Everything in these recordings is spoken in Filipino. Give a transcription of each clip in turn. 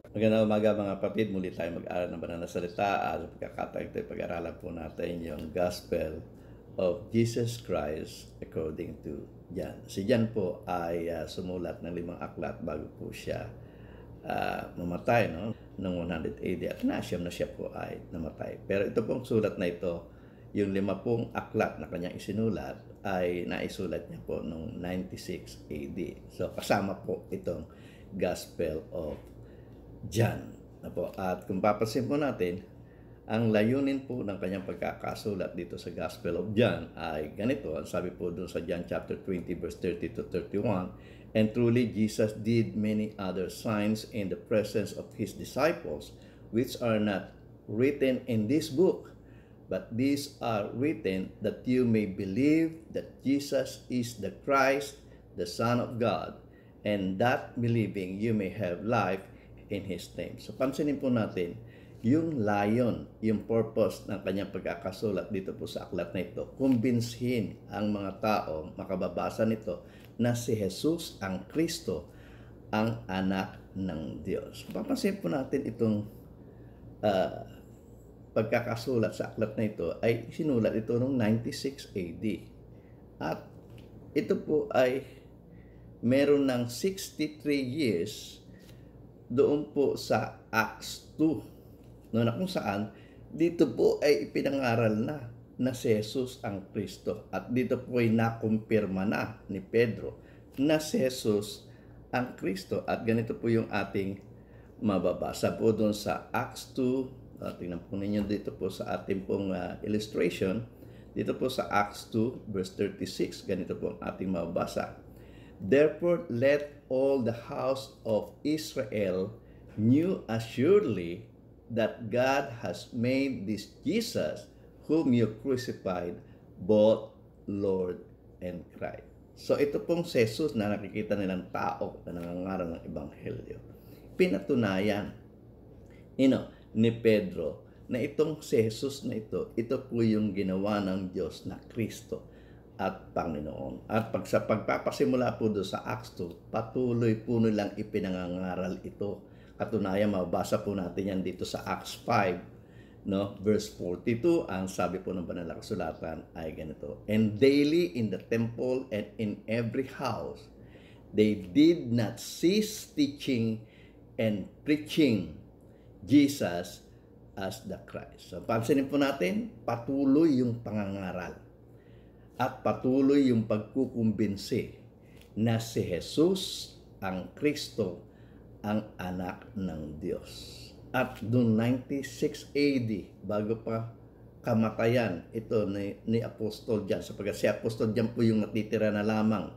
Magandang umaga mga kapatid, muli tayo mag-aaral ng banal na salita at sa pagkakataon ito, pag-aralan po natin yung Gospel of Jesus Christ according to John. Si John po ay sumulat ng 5 aklat bago po siya mamatay, no? Noong 100 AD at nasyam na siya po ay namatay. Pero ito pong sulat na ito, yung 50 aklat na kanyang isinulat ay naisulat niya po noong 96 AD. So kasama po itong Gospel of John. At kung papansin po natin, ang layunin po ng kanyang pagkakasulat dito sa Gospel of John ay ganito. Ang sabi po dun sa John chapter 20 verse 30 to 31, "And truly Jesus did many other signs in the presence of his disciples, which are not written in this book. But these are written that you may believe that Jesus is the Christ, the Son of God, and that believing you may have life in His name." So pansinin po natin, yung layon, yung purpose ng kanyang pagkakasulat dito po sa aklat na ito, kumbinsihin ang mga tao makababasa nito na si Jesus ang Kristo, ang anak ng Diyos. Papansin po natin itong pagkakasulat sa aklat na ito ay sinulat ito noong 96 AD. At ito po ay meron ng 63 years doon po sa Acts 2, no, na kung saan dito po ay ipinangaral na si Jesus ang Kristo. At dito po ay nakumpirma na ni Pedro na si Jesus ang Kristo. At ganito po yung ating mababasa po doon sa Acts 2. Tingnan po ninyo dito po sa ating pong illustration. Dito po sa Acts 2 verse 36, ganito po ang ating mababasa. "Therefore let all the house of Israel knew assuredly that God has made this Jesus whom you crucified both Lord and Christ." So ito pong Jesus na nakikita nilang tao na nangangaral ng Ebanghelyo, pinatunayan ni Pedro na itong si Jesus na ito po yung ginawa ng Diyos na Kristo at Panginoon. At sa pagpapasimula po doon sa Acts 2, patuloy po nilang ipinangangaral ito. Katunayan, mabasa po natin yan dito sa Acts 5, no? Verse 42, ang sabi po ng banal na kasulatan ay ganito, "And daily in the temple and in every house, they did not cease teaching and preaching Jesus as the Christ." So, pansinin po natin, patuloy yung pangangaral at patuloy yung pagkukumbinsi na si Jesus ang Kristo, ang anak ng Diyos. At noong 96 AD, bago pa kamatayan ito ni Apostol John, sapagkat si Apostol John po yung natitira na lamang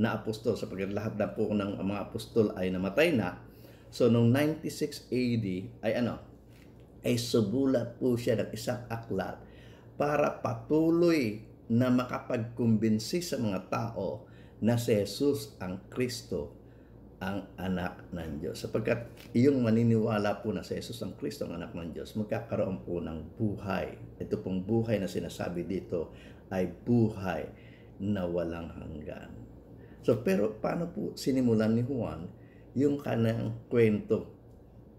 na apostol, sapagkat lahat na po ng mga apostol ay namatay na. So noong 96 AD ay subulat po siya ng isang aklat para patuloy na makapagkumbinsi sa mga tao na si Jesus ang Kristo, ang anak ng Diyos. Sapagkat yung maniniwala po na si Jesus ang Kristo, ang anak ng Diyos, magkakaroon po ng buhay. Ito pong buhay na sinasabi dito ay buhay na walang hanggan. So pero paano po sinimulan ni Juan yung kanyang kwento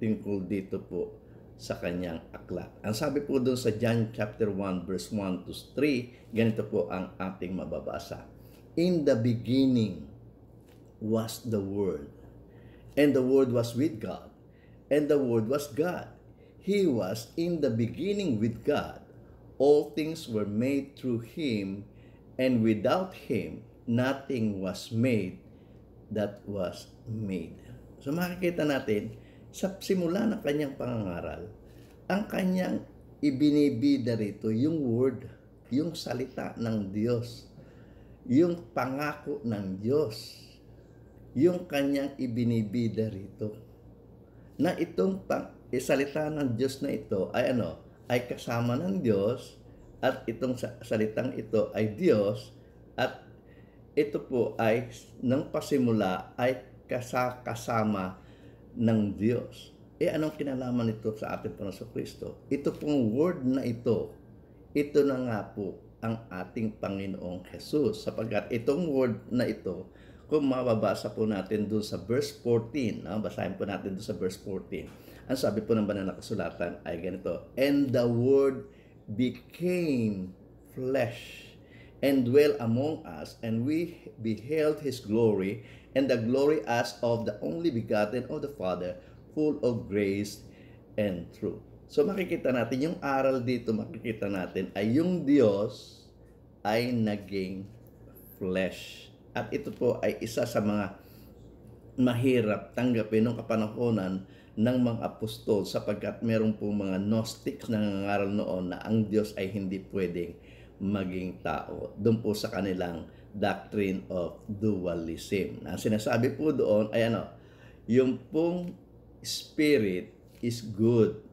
tungkol dito po sa kanyang aklat? Ang sabi po doon sa John chapter 1 verse 1 to 3, ganito po ang ating mababasa. "In the beginning was the Word, and the Word was with God, and the Word was God. He was in the beginning with God. All things were made through Him, and without Him nothing was made that was made." So makikita natin, sa simula ng kanyang pangangaral, ang kanyang ibinibida rito yung word, yung salita ng Diyos, yung pangako ng Diyos, yung kanyang ibinibida rito. Na itong salita ng Diyos na ito ay kasama ng Diyos, at itong salitang ito ay Diyos, at ito po ay nang pasimula ay kasama ng Diyos. Anong kinalaman nito sa ating Panginoon Kristo? Ito pong word na ito na nga po ang ating Panginoong Jesus, sapagkat itong word na ito, kung mababasa po natin doon sa verse 14, no? Basahin po natin doon sa verse 14. Ang sabi po ng banal na kasulatan ay ganito, "And the Word became flesh and dwelt among us, and we beheld His glory, and the glory as of the only begotten of the Father, full of grace and truth." So makikita natin, yung aral dito, makikita natin ay yung Diyos ay naging flesh. At ito po ay isa sa mga mahirap tanggapin noong kapanahonan ng mga apostol, sapagkat meron po mga Gnostics na nangangaral noon na ang Diyos ay hindi pwedeng maging tao. Doon po sa kanilang doctrine of dualism. Ang sinasabi po doon ay yung pong spirit is good,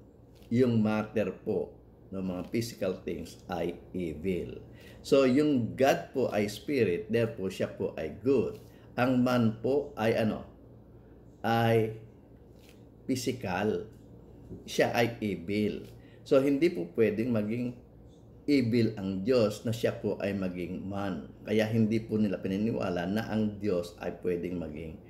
yung matter po ng mga physical things ay evil. So, yung God po ay spirit, therefore siya po ay good. Ang man po ay ay physical. Siya ay evil. So, hindi po pwedeng maging evil ang Diyos na siya po ay maging man. Kaya hindi po nila pininiwala na ang Diyos ay pwedeng maging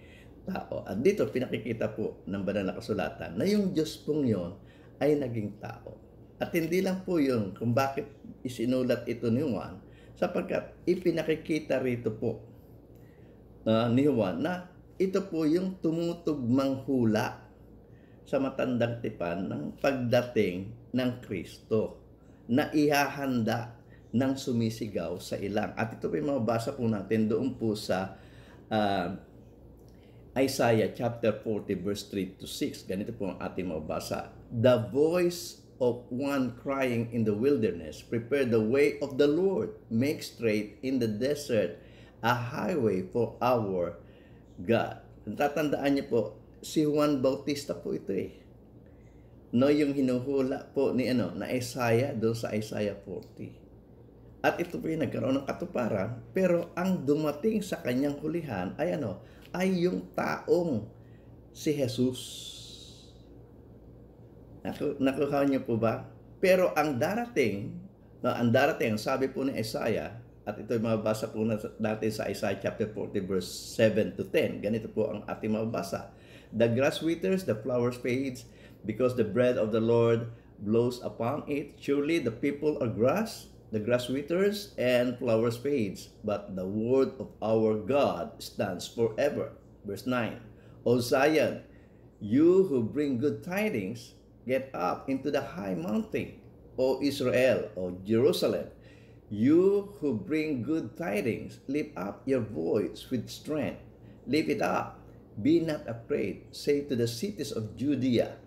tao. At dito pinakikita po ng banal na kasulatan na yung Diyos pong yon ay naging tao. At hindi lang po yun kung bakit isinulat ito ni Juan, sapagkat ipinakikita rito po ni Juan na ito po yung tumutugmang hula sa matandang tipan ng pagdating ng Kristo na ihahanda ng sumisigaw sa ilang. At ito po yung mababasa po natin doon po sa Isaiah chapter 40 verse 3 to 6. Ganito po ang ating mababasa. "The voice of one crying in the wilderness, prepare the way of the Lord, make straight in the desert a highway for our God." Tatandaan niyo po, si Juan Bautista po ito no, yung hinuhula po ni na Isaiah doon sa Isaiah 40. At ito po yung nagkaroon ng katuparan, pero ang dumating sa kanyang hulihan ay ay yung taong si Jesus. Nakuha niyo po ba? Pero ang darating, sabi po ni Isaiah, at ito ay mababasa po natin sa Isaiah chapter 40 verse 7 to 10. Ganito po ang ating mababasa. "The grass withers, the flowers fades, because the breath of the Lord blows upon it. Surely the people are grass, the grass withers and flowers fades, but the word of our God stands forever." Verse 9. "O Zion, you who bring good tidings, get up into the high mountain. O Israel, O Jerusalem, you who bring good tidings, lift up your voice with strength. Lift it up, be not afraid. Say to the cities of Judea,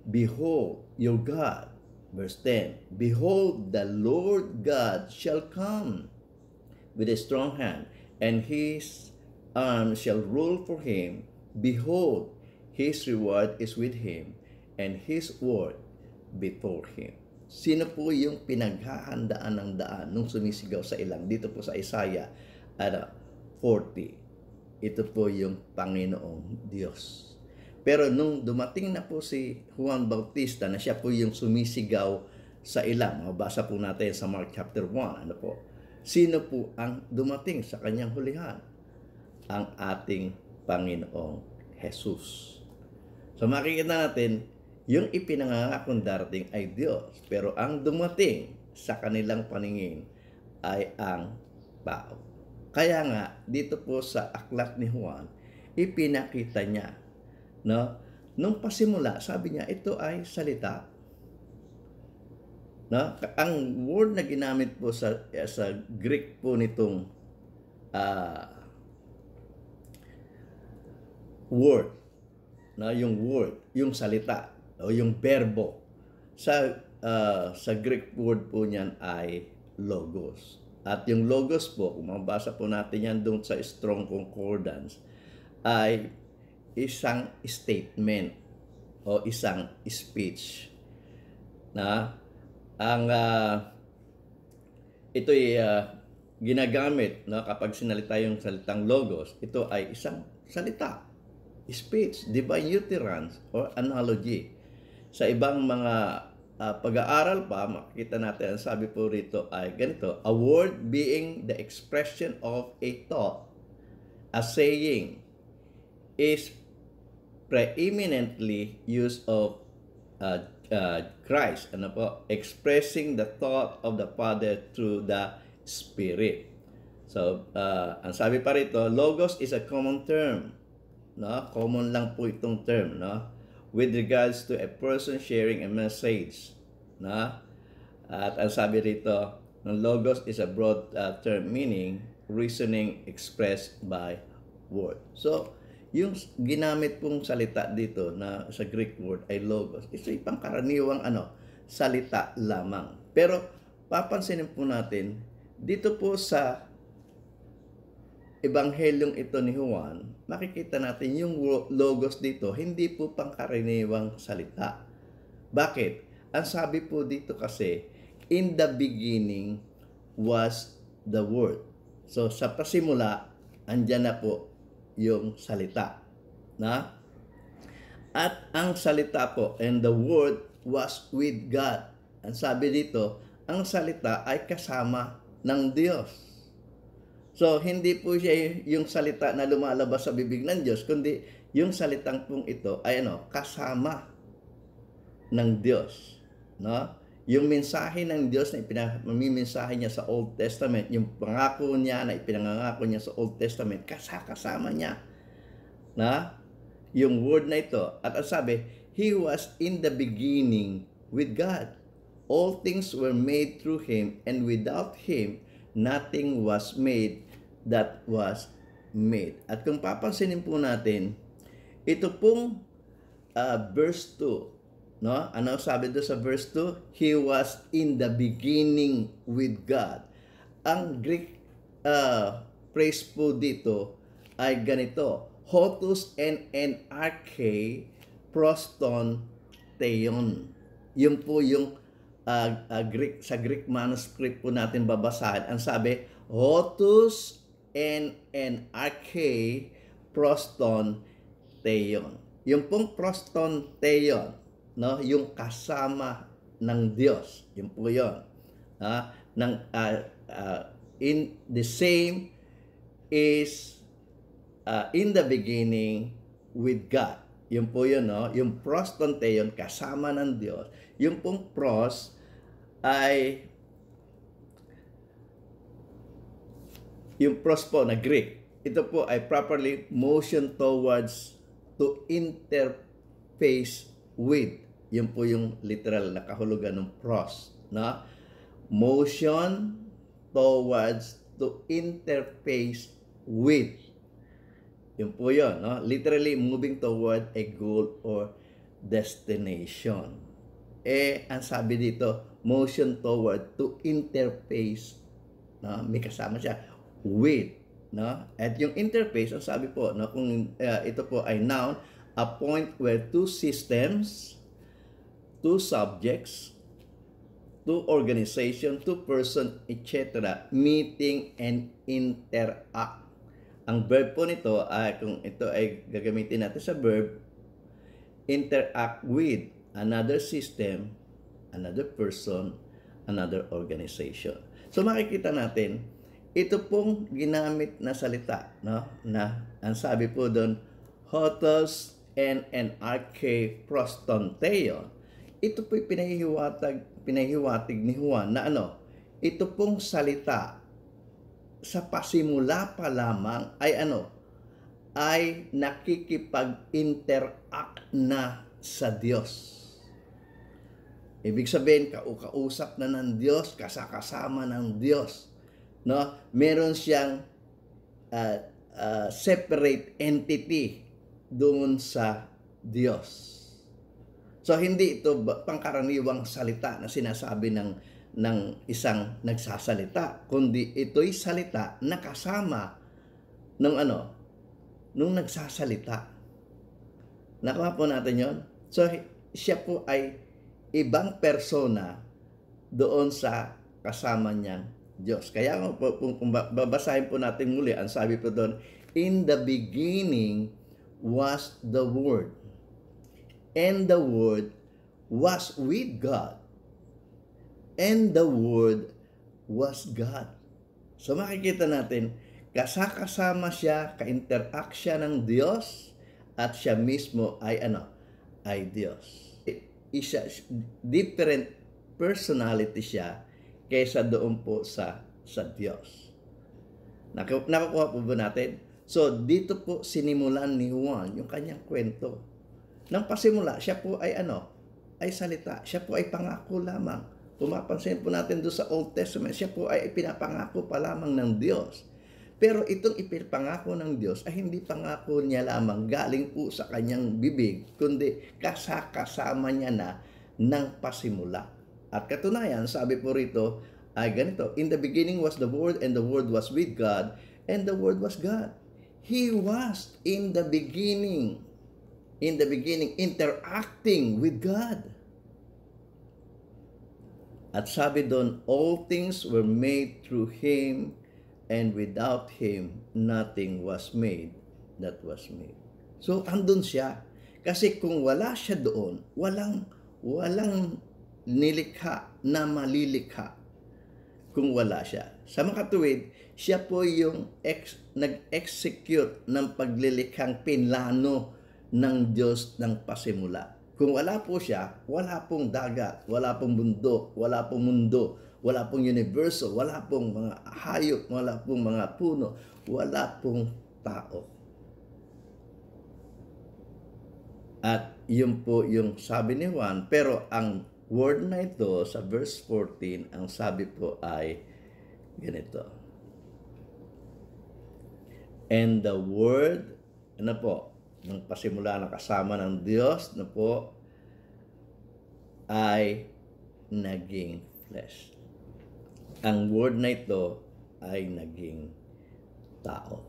behold your God." Verse 10. "Behold, the Lord God shall come with a strong hand, and his arm shall rule for him. Behold, his reward is with him, and his word before him." Sino po yung pinaghahandaan ng daan nung sumisigaw sa ilang? Dito po sa Isaiah 40. Ito po yung Panginoong Diyos. Pero nung dumating na po si Juan Bautista na siya po yung sumisigaw sa ilang, mabasa po natin sa Mark chapter 1, sino po ang dumating sa kanyang hulihan? Ang ating Panginoong Jesus. So makikita natin, yung ipinangangakong darating ay Diyos, pero ang dumating sa kanilang paningin ay ang tao. Kaya nga, dito po sa aklat ni Juan, ipinakita niya, nung pasimula, sabi niya, ito ay salita. Ang word na ginamit po sa Greek po nitong word, yung word, yung salita, o yung verbo, sa Greek word po niyan ay logos. At yung logos po, kung mabasa po natin yan doon sa Strong Concordance, ay isang statement o isang speech na ang ito'y ginagamit kapag sinalita yung salitang logos. Ito ay isang salita, speech, divine utterance or analogy. Sa ibang mga pag-aaral pa, makikita natin, ang sabi po rito ay ganito: a word being the expression of a thought, a saying is preeminently used of Christ, ano po, expressing the thought of the Father through the Spirit. So, ang sabi pa rito, logos is a common term, no? Common lang po itong term, no? With regards to a person sharing a message, no? At ang sabi rito, ng logos is a broad term meaning reasoning expressed by word. So, yung ginamit pong salita dito na sa Greek word ay logos, ito ay pangkaraniwang salita lamang. Pero papansinin po natin, dito po sa Ebanghelyong ito ni Juan, makikita natin yung logos dito, hindi po pangkaraniwang salita. Bakit? Ang sabi po dito kasi, in the beginning was the Word. So sa pasimula, andyan na po yung salita. Na? At ang salita po, and the Word was with God. Ang sabi dito, ang salita ay kasama ng Diyos. So, hindi po siya yung salita na lumalabas sa bibig ng Diyos, kundi yung salitang pong ito ay kasama ng Diyos. No? Yung mensahe ng Diyos na ipinamimensahe niya sa Old Testament, yung pangako niya na ipinangako niya sa Old Testament, kasama niya. Na? Yung word na ito. At ang sabi, He was in the beginning with God. All things were made through Him, and without Him, nothing was made that was made. At kung papansinin po natin, ito pong verse 2, no? Ano sabi doon sa verse 2? He was in the beginning with God. Ang Greek phrase po dito ay ganito, Hotus en arche proston theon. Yun po yung Greek, sa Greek manuscript po natin babasahin. Ang sabi, Hotus en arche proston theon. Yung pong proston theon, no, yung kasama ng Diyos. Yun po yun. In the same is in the beginning with God. Yun po yun, no? Yung proston theon, kasama ng Diyos. Yung pong pros ay yung pros po na Greek. Ito po ay properly motion towards, to interface with. Yun po yung literal na kahulugan ng pros. No? Motion towards, to interface with. Yun po yun. No? Literally moving toward a goal or destination. Ang sabi dito, motion toward, to interface. No? May kasama siya with. No? At yung interface, ang sabi po, no, kung ito po ay noun, a point where two systems, two subjects, two organization, two person, etc. meeting and interact. Ang verb po nito ay, kung ito ay gagamitin natin sa verb, interact with another system, another person, another organization. So makikita natin, ito pong ginamit na salita, no? Na ang sabi po doon, Hotos en arche proston theon. Ito po'y pinahihiwatig ni Juan na ito pong salita sa pasimula pa lamang ay ay nakikipag-interact na sa Diyos. Ibig sabihin, kausap na ng Diyos, kasama ng Diyos. No? Meron siyang separate entity doon sa Diyos. So, hindi ito pangkaraniwang salita na sinasabi ng isang nagsasalita, kundi ito'y salita na kasama ng nung nagsasalita. Nakuha po natin yon. So, siya po ay ibang persona doon sa kasama niyang Diyos. Kaya kung babasahin po natin muli, ang sabi po doon, in the beginning was the Word, and the Word was with God, and the Word was God. So makikita natin, kasama siya, ka-interact siya ng Diyos, at siya mismo ay ay Diyos. Isa, different personality siya kaysa doon po sa Diyos. Nakukuha po ba natin? So, dito po sinimulan ni Juan yung kanyang kwento. Nang pasimula, siya po ay ay salita. Siya po ay pangako lamang. Pumapansin po natin doon sa Old Testament, siya po ay pinapangako pa lamang ng Diyos. Pero itong ipinapangako ng Diyos ay hindi pangako niya lamang galing po sa kanyang bibig, kundi kasama niya na ng pasimula. At katunayan, sabi po rito ay ganito, in the beginning was the Word, and the Word was with God, and the Word was God. He was in the beginning interacting with God. At sabi doon, all things were made through Him, and without Him, nothing was made that was made. So, andun siya. Kasi kung wala siya doon, walang nilikha na malilikha kung wala siya. Sa makatuwid, siya po yung nag-execute ng paglilikhang pinlano ng Diyos ng pasimula. Kung wala po siya, wala pong dagat, wala pong bundok, wala pong mundo, wala pong universo, wala pong mga hayop, wala pong mga puno, wala pong tao. At yun po yung sabi ni Juan, pero ang word na ito sa verse 14, ang sabi po ay ganito. And the word, nang pasimula na kasama ng Diyos na po ay naging flesh. Ang word na ito ay naging tao.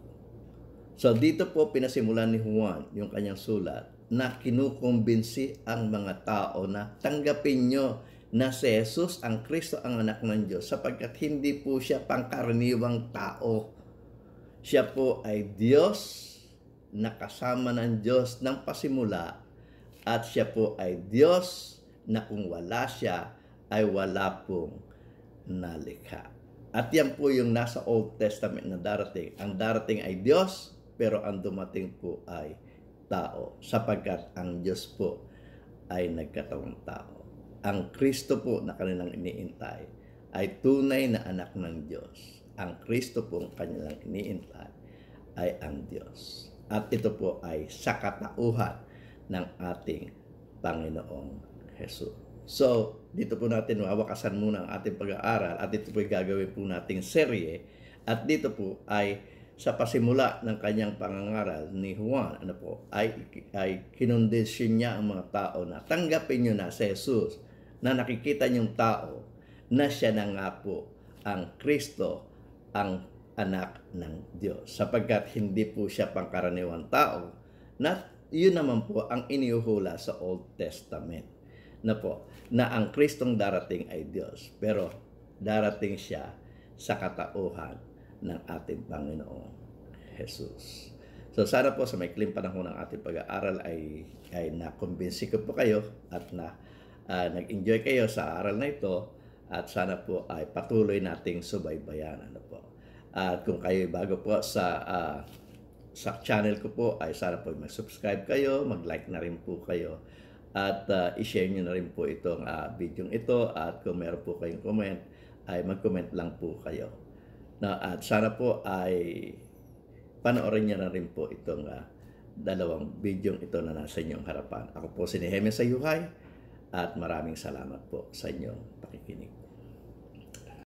So dito po pinasimulan ni Juan yung kanyang sulat na kinukumbinsi ang mga tao na tanggapin nyo na si Jesus ang Kristo ang anak ng Diyos sapagkat hindi po siya pangkaraniwang tao. Siya po ay Diyos na kasama ng Diyos ng pasimula, at siya po ay Diyos na kung wala siya ay wala pong nalikha. At yan po yung nasa Old Testament na darating. Ang darating ay Diyos, pero ang dumating po ay tao, sapagkat ang Diyos po ay nagkatawang tao. Ang Kristo po na kanilang iniintay ay tunay na anak ng Diyos. Ang Kristo po kanilang iniintay ay ang Diyos. At ito po ay sa katauhan ng ating Panginoong Jesus. So, dito po natin mawakasan muna ang ating pag-aaral, at ito po ay gagawin po nating serye. At dito po ay sa pasimula ng kanyang pangangaral ni Juan, ay kinondensyon niya ang mga tao na tanggapin nyo na si Jesus, na nakikita niyong tao na siya na nga po ang Kristo, ang anak ng Diyos, sapagkat hindi po siya pangkaraniwang tao, na yun naman po ang iniuhula sa Old Testament na ang Kristong darating ay Diyos, pero darating siya sa katauhan ng ating Panginoong Jesus. So sana po sa maikling panahon ng ating pag-aaral ay nakumbinsi ko po kayo at nag-enjoy kayo sa aral na ito, at sana po ay patuloy nating subaybayan. At kung kayo bago po sa channel ko po, ay sana po mag-subscribe kayo, mag-like na rin po kayo, at i-share nyo na rin po itong video ito, at kung meron po kayong comment, ay mag-comment lang po kayo. At sana po ay panoorin nyo na rin po itong dalawang video ito na nasa inyong harapan. Ako po si Nehemia Sayuhay, at maraming salamat po sa inyong pakikinig.